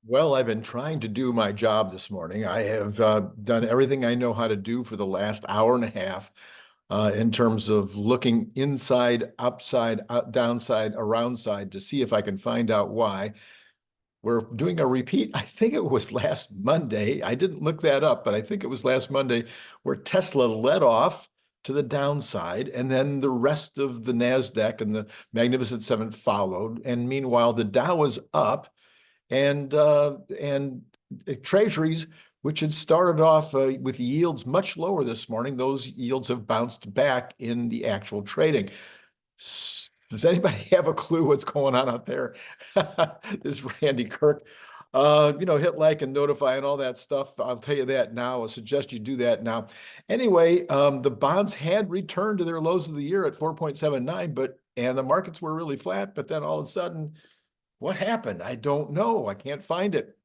Well, I've been trying to do my job this morning. I have done everything I know how to do for the last hour and a half in terms of looking inside, upside, downside, around side to see if I can find out why. We're doing a repeat. I think it was last Monday. I didn't look that up, but I think it was last Monday where Tesla led off to the downside, and then the rest of the Nasdaq and the Magnificent Seven followed. And meanwhile, the Dow was up and treasuries, which had started off with yields much lower this morning, those yields have bounced back in the actual trading. Does anybody have a clue what's going on out there? This is Randy Kirk. Hit like and notify and all that stuff. I'll tell you that now. I suggest you do that now. Anyway, the bonds had returned to their lows of the year at 4.79, and the markets were really flat. But then all of a sudden, what happened? I don't know. I can't find it.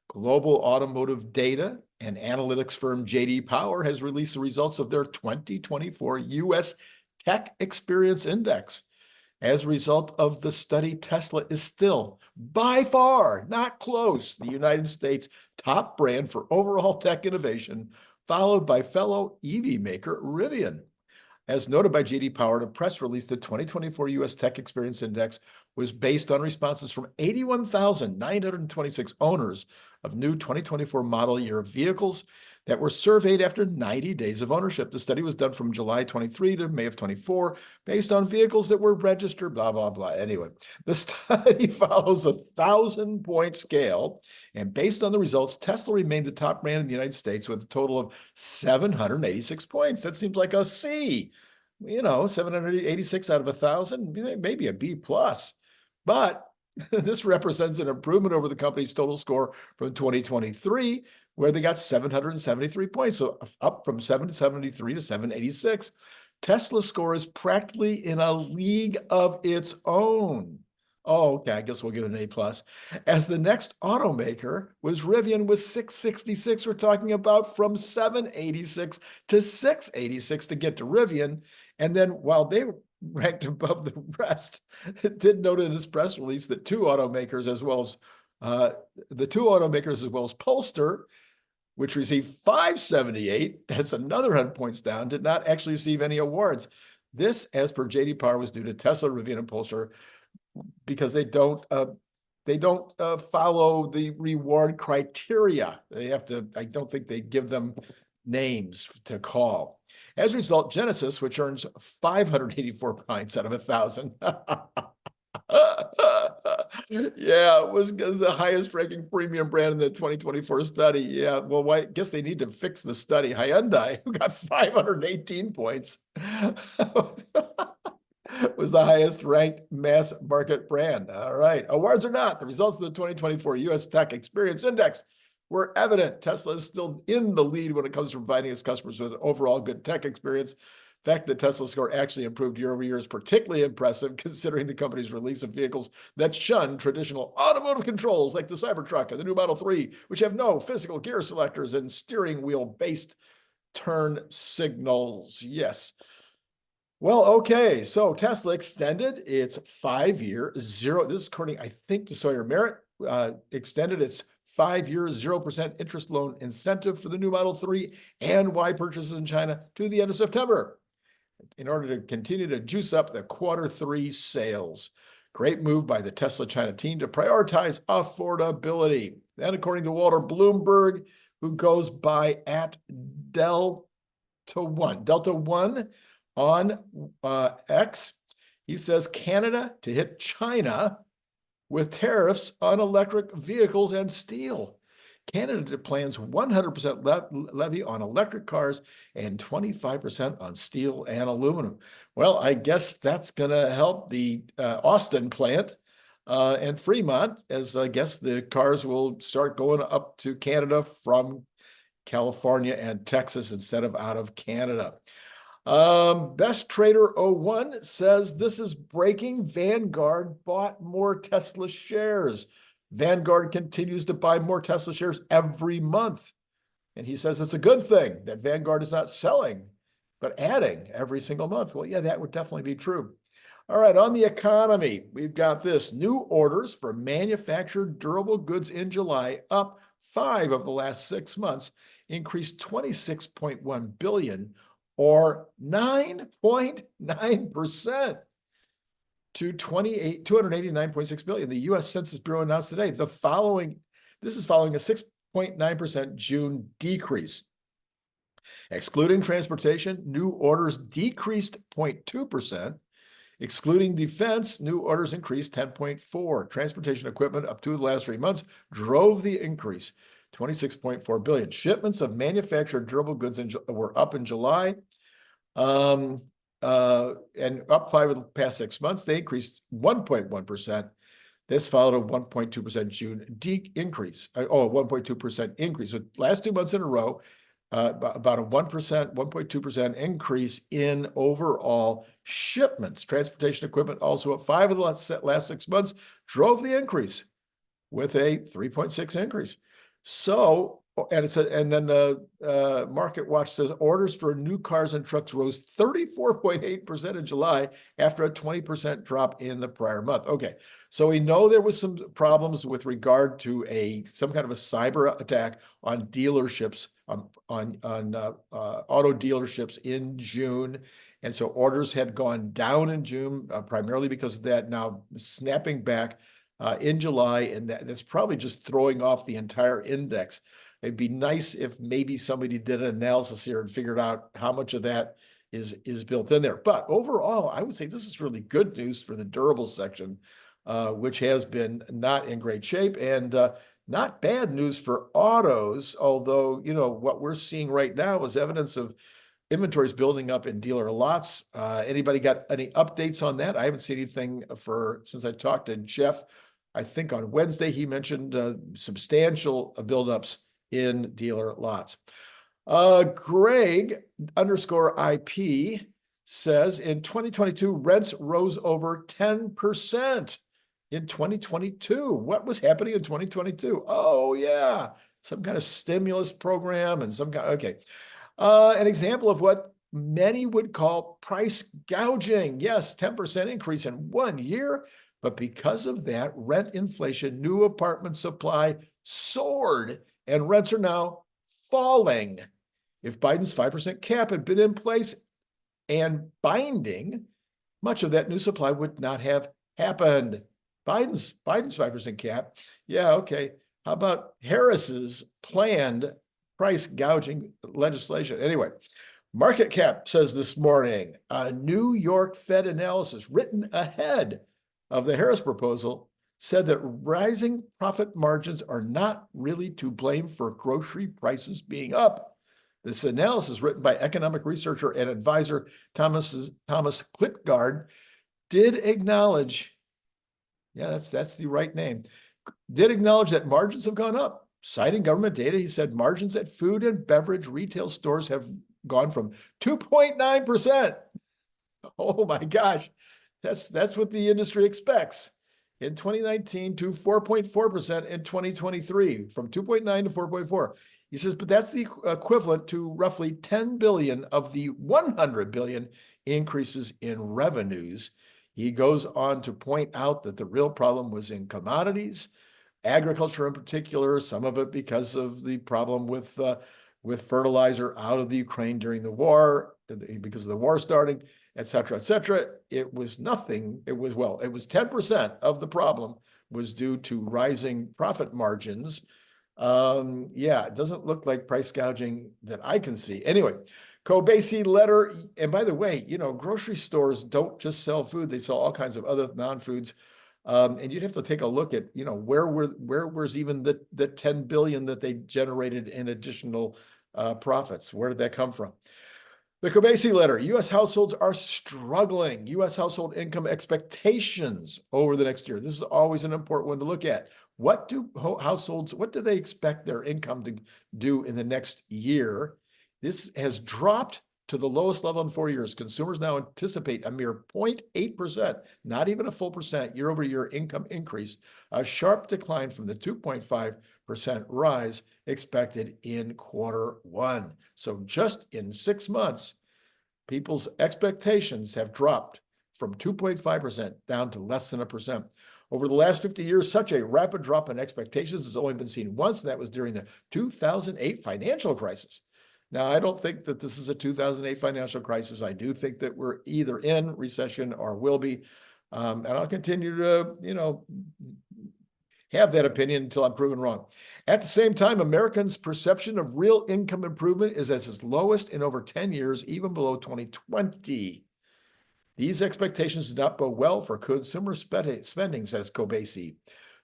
Global automotive data and analytics firm J.D. Power has released the results of their 2024 U.S. Tech Experience Index. As a result of the study, Tesla is still, by far, not close, the United States' top brand for overall tech innovation, followed by fellow EV maker Rivian. As noted by J.D. Power, the press release, the 2024 U.S. Tech Experience Index was based on responses from 81,926 owners of new 2024 model year vehicles that were surveyed after 90 days of ownership. The study was done from July 23 to May of 24, based on vehicles that were registered, blah, blah, blah. Anyway, the study follows a 1,000-point scale, and based on the results, Tesla remained the top brand in the United States with a total of 786 points. That seems like a C. 786 out of 1,000, maybe a B plus. But this represents an improvement over the company's total score from 2023, where they got 773 points, so up from 773 to 786. Tesla's score is practically in a league of its own. Oh, okay, I guess we'll give it an A plus. As the next automaker was Rivian with 666. We're talking about from 786 to 686 to get to Rivian. And then while they ranked above the rest, it did note in his press release that two automakers as well as Polestar, which received 578, that's another 100 points down, did not actually receive any awards. This, as per J.D. Power, was due to Tesla, Rivian, and Polestar because they don't follow the reward criteria. They have to, I don't think they give them names to call. As a result, Genesis, which earns 584 points out of 1,000, yeah, it was the highest ranking premium brand in the 2024 study. Yeah, well, I guess they need to fix the study. Hyundai, who got 518 points, was the highest ranked mass market brand. All right, awards or not, the results of the 2024 U.S. Tech Experience Index were evident. Tesla is still in the lead when it comes to providing its customers with an overall good tech experience. The fact that Tesla's score actually improved year over year is particularly impressive, considering the company's release of vehicles that shun traditional automotive controls like the Cybertruck and the new Model 3, which have no physical gear selectors and steering wheel-based turn signals. Yes. Well, okay, so Tesla extended its 5-year zero, this is according, I think, to Sawyer Merritt, extended its 5-year 0% interest loan incentive for the new Model 3 and Y purchases in China to the end of September in order to continue to juice up the Q3 sales. Great move by the Tesla China team to prioritize affordability. Then, according to Walter Bloomberg, who goes by @Delta One on X, he says Canada to hit China with tariffs on electric vehicles and steel. Canada plans 100% levy on electric cars and 25% on steel and aluminum. Well, I guess that's going to help the Austin plant and Fremont, as I guess the cars will start going up to Canada from California and Texas instead of out of Canada. Best Trader 01 says this is breaking. Vanguard bought more Tesla shares. Vanguard continues to buy more Tesla shares every month. And he says it's a good thing that Vanguard is not selling, but adding every single month. Well, yeah, that would definitely be true. All right, on the economy, we've got this. New orders for manufactured durable goods in July, up 5 of the last 6 months, increased 26.1 billion or 9.9% to 289.6 billion. The U.S. Census Bureau announced today this is following a 6.9% June decrease. Excluding transportation, new orders decreased 0.2%. Excluding defense, new orders increased 10.4%. Transportation equipment up 2 of the last 3 months drove the increase, 26.4 billion. Shipments of manufactured durable goods were up in July, and up 5 of the past 6 months. They increased 1.1%. This followed a 1.2% June increase. 1.2% increase. So last 2 months in a row, about a 1.2% increase in overall shipments. Transportation equipment also up 5 of the last 6 months drove the increase with a 3.6 increase. So, and then Market Watch says orders for new cars and trucks rose 34.8% in July after a 20% drop in the prior month. Okay, so we know there was some problems with regard to some kind of a cyber attack on dealerships, on auto dealerships in June. And so orders had gone down in June, primarily because of that, now snapping back in July, and that's probably just throwing off the entire index. It'd be nice if maybe somebody did an analysis here and figured out how much of that is built in there. But overall, I would say this is really good news for the durable section, which has been not in great shape, and not bad news for autos, although, what we're seeing right now is evidence of inventories building up in dealer lots. Anybody got any updates on that? I haven't seen anything since I talked to Jeff. I think on Wednesday, he mentioned substantial buildups in dealer lots. Greg _IP says in 2022, rents rose over 10% in 2022. What was happening in 2022? Oh, yeah, some kind of stimulus program and okay. An example of what many would call price gouging. Yes, 10% increase in 1 year. But because of that, rent inflation, new apartment supply soared, and rents are now falling. If Biden's 5% cap had been in place and binding, much of that new supply would not have happened. Biden's 5% cap. Yeah, okay. How about Harris's planned price gouging legislation? Anyway, Market Cap says this morning, a New York Fed analysis written ahead of the Harris proposal said that rising profit margins are not really to blame for grocery prices being up. This analysis, written by economic researcher and advisor Thomas 𝐓𝐞𝐬𝐥𝐚, did acknowledge, yeah, that's the right name, did acknowledge that margins have gone up. Citing government data, he said margins at food and beverage retail stores have gone from 2.9%. Oh my gosh, that's what the industry expects, in 2019 to 4.4% in 2023, from 2.9 to 4.4. He says, but that's the equivalent to roughly 10 billion of the 100 billion increases in revenues. He goes on to point out that the real problem was in commodities, agriculture in particular, some of it because of the problem with fertilizer out of the Ukraine during the war, because of the war starting, et cetera, et cetera. It was nothing. It was 10% of the problem was due to rising profit margins. Yeah, it doesn't look like price gouging that I can see. Anyway, 𝐂𝐫𝐮 letter. And by the way, grocery stores don't just sell food. They sell all kinds of other non-foods. And you'd have to take a look at, where was even the 10 billion that they generated in additional profits? Where did that come from? The 𝐂𝐫𝐮 letter, U.S. households are struggling. U.S. household income expectations over the next year. This is always an important one to look at. What do they expect their income to do in the next year? This has dropped to the lowest level in 4 years. Consumers now anticipate a mere 0.8%, not even a full percent year-over-year income increase, a sharp decline from the 2.5% rise expected in Q1. So just in 6 months, people's expectations have dropped from 2.5% down to less than 1%. Over the last 50 years, such a rapid drop in expectations has only been seen once, and that was during the 2008 financial crisis. Now, I don't think that this is a 2008 financial crisis. I do think that we're either in recession or will be. And I'll continue to, have that opinion until I'm proven wrong. At the same time, Americans' perception of real income improvement is at its lowest in over 10 years, even below 2020. These expectations do not bode well for consumer spending, says 𝐂𝐫𝐬𝐲.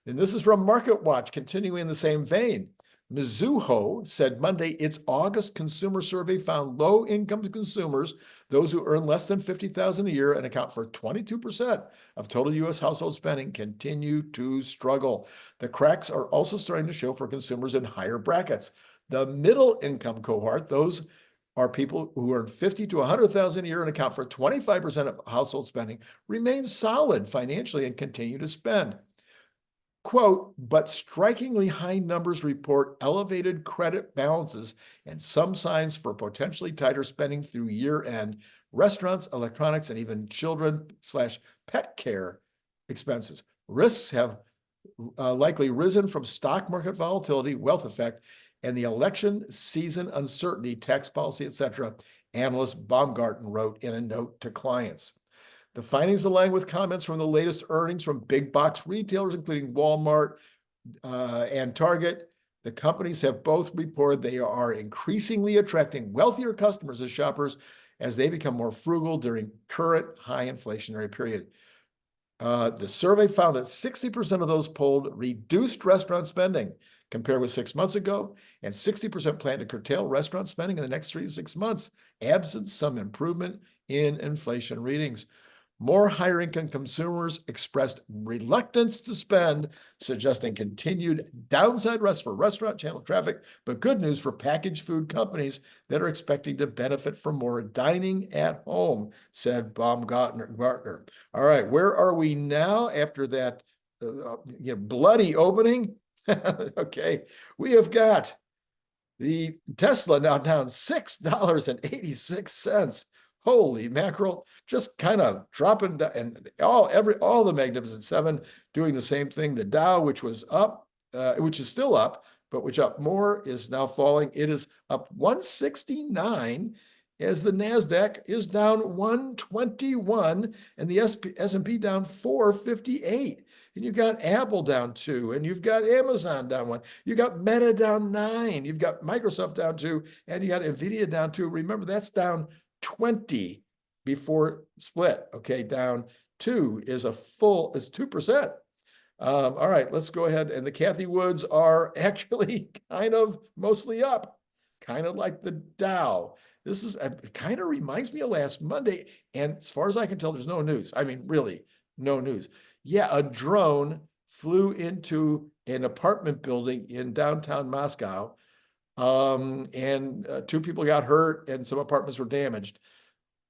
And this is from MarketWatch, continuing in the same vein. Mizuho said Monday its August consumer survey found low-income consumers, those who earn less than $50,000 a year and account for 22% of total U.S. household spending, continue to struggle. The cracks are also starting to show for consumers in higher brackets. The middle-income cohort, those are people who earn $50,000 to $100,000 a year and account for 25% of household spending, remain solid financially and continue to spend. Quote, but strikingly high numbers report elevated credit balances and some signs for potentially tighter spending through year end. Restaurants, electronics, and even children/pet care expenses. Risks have likely risen from stock market volatility, wealth effect, and the election season uncertainty, tax policy, etc., analyst Baumgarten wrote in a note to clients. The findings align with comments from the latest earnings from big box retailers, including Walmart and Target. The companies have both reported they are increasingly attracting wealthier customers as shoppers as they become more frugal during current high inflationary period. The survey found that 60% of those polled reduced restaurant spending compared with 6 months ago, and 60% plan to curtail restaurant spending in the next 3 to 6 months, absent some improvement in inflation readings. More higher-income consumers expressed reluctance to spend, suggesting continued downside risk for restaurant channel traffic, but good news for packaged food companies that are expecting to benefit from more dining at home, said Baumgartner. All right, where are we now after that bloody opening? Okay, we have got the Tesla now down $6.86. Holy mackerel, just kind of dropping down, and all the Magnificent Seven doing the same thing. The Dow, which was up, which is still up, but which up more, is now falling. It is up 169 as the Nasdaq is down 121 and the S&P down 458. And you've got Apple down 2, and you've got Amazon down 1. You got Meta down 9. You've got Microsoft down 2, and you got Nvidia down 2. Remember, that's down 20 before split. Okay, down 2 is 2%. All right, let's go ahead. And the Cathie Woods are actually kind of mostly up, kind of like the Dow. This is kind of reminds me of last Monday. And as far as I can tell, there's no news. I mean, really, no news. Yeah, a drone flew into an apartment building in downtown Moscow. And 2 people got hurt and some apartments were damaged.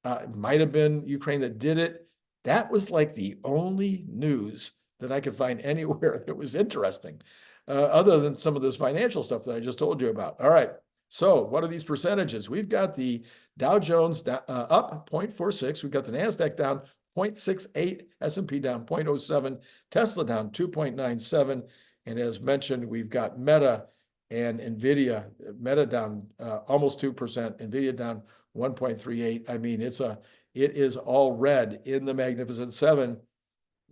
It might have been Ukraine that did it. That was like the only news that I could find anywhere that was interesting, other than some of this financial stuff that I just told you about. All right, so what are these percentages? We've got the Dow Jones up 0.46. We've got the Nasdaq down 0.68, S&P down 0.07, Tesla down 2.97. And as mentioned, we've got Meta and Nvidia, Meta down almost 2%, Nvidia down 1.38. I mean, it is all red in the Magnificent Seven.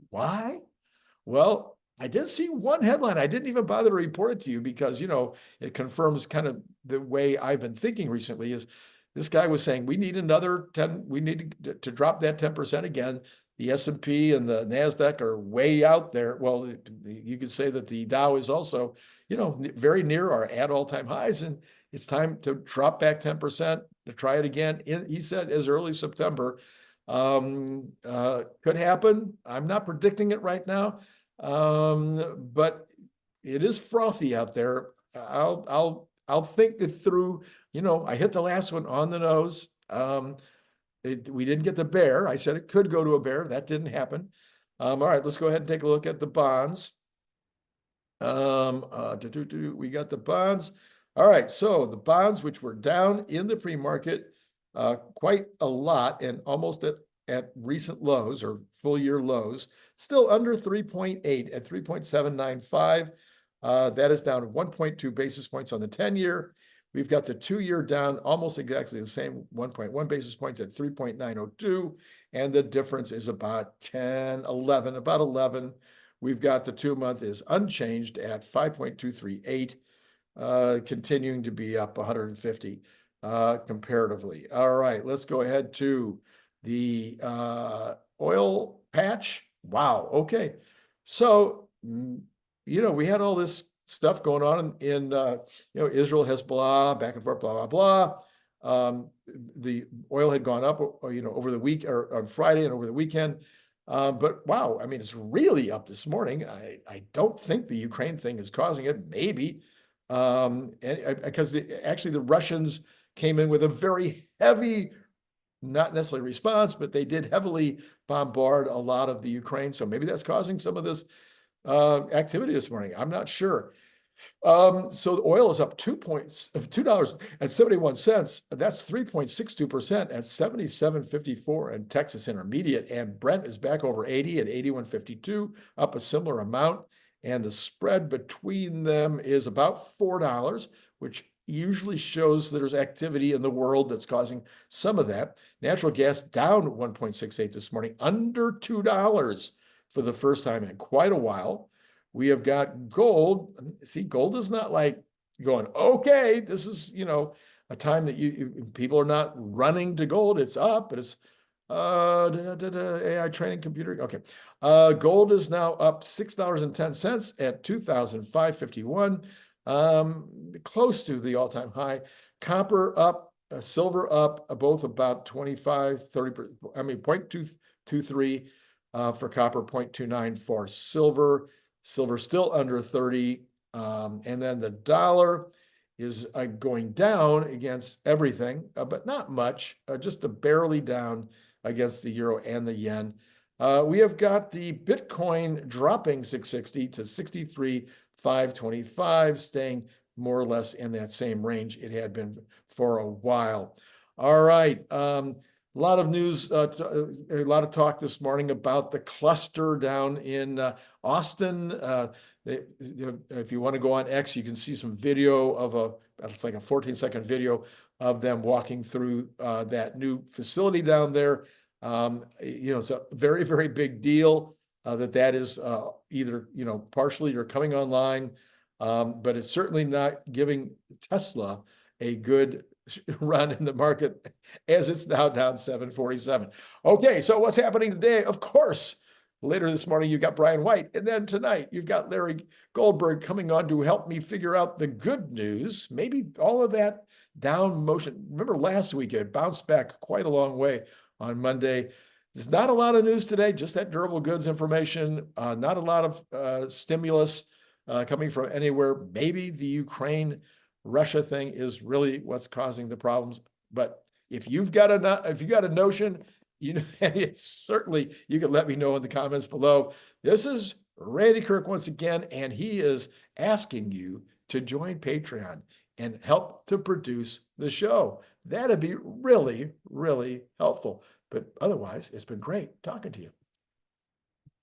Why? Well, I did see one headline. I didn't even bother to report it to you because, it confirms kind of the way I've been thinking recently. Is this guy was saying we need another 10, we need to drop that 10% again. The S&P and the Nasdaq are way out there. Well, you could say that the Dow is also, very near or at all-time highs, and it's time to drop back 10% to try it again. He said as early as September. Could happen. I'm not predicting it right now, but it is frothy out there. I'll think it through. I hit the last one on the nose. We didn't get the bear. I said it could go to a bear. That didn't happen. All right, let's go ahead and take a look at the bonds. We got the bonds. All right, so the bonds, which were down in the pre-market quite a lot and almost at recent lows or full year lows, still under 3.8 at 3.795. That is down 1.2 basis points on the 10-year. We've got the 2-year down almost exactly the same, 1.1 basis points at 3.902. And the difference is about 10, 11, about 11. We've got the 2-month is unchanged at 5.238, continuing to be up 150 comparatively. All right, let's go ahead to the oil patch. Wow, okay. So, we had all this stuff going on in Israel, Hezbollah, back and forth, blah, blah, blah. The oil had gone up, over the week or on Friday and over the weekend. But wow, I mean, it's really up this morning. I don't think the Ukraine thing is causing it, maybe. Because actually the Russians came in with a very heavy, not necessarily response, but they did heavily bombard a lot of the Ukraine. So maybe that's causing some of this activity this morning. I'm not sure. So the oil is up $2.71. That's 3.62% at 77.54 and Texas Intermediate. And Brent is back over 80 at 81.52, up a similar amount. And the spread between them is about $4, which usually shows there's activity in the world that's causing some of that. Natural gas down 1.68 this morning, under $2 for the first time in quite a while. We have got gold. See, gold is not like going, okay, this is, a time that people are not running to gold. It's up, but it's AI training computer. Okay. Gold is now up $6.10 at 2,551, close to the all-time high. Copper up, silver up, both about 25, 30, 0.223 for copper, 0.29 for silver. Silver still under 30. And then the dollar is going down against everything, but not much, just barely down against the euro and the yen. We have got the Bitcoin dropping 660 to 63,525, staying more or less in that same range it had been for a while. All right. A lot of news, a lot of talk this morning about the cluster down in Austin. If you want to go on X, you can see some video it's like a 14-second video of them walking through that new facility down there. It's a very, very big deal that is either, partially or coming online, but it's certainly not giving Tesla a good run in the market as it's now down 747. Okay, so what's happening today? Of course, later this morning, you've got Brian White, and then tonight, you've got Larry Goldberg coming on to help me figure out the good news, maybe all of that down motion. Remember last week, it bounced back quite a long way on Monday. There's not a lot of news today, just that durable goods information, not a lot of stimulus coming from anywhere. Maybe the Ukraine-Russia thing is really what's causing the problems. But if you've got a notion, it's certainly, you can let me know in the comments below. This is Randy Kirk once again, and he is asking you to join Patreon and help to produce the show. That'd be really, really helpful. But otherwise, it's been great talking to you.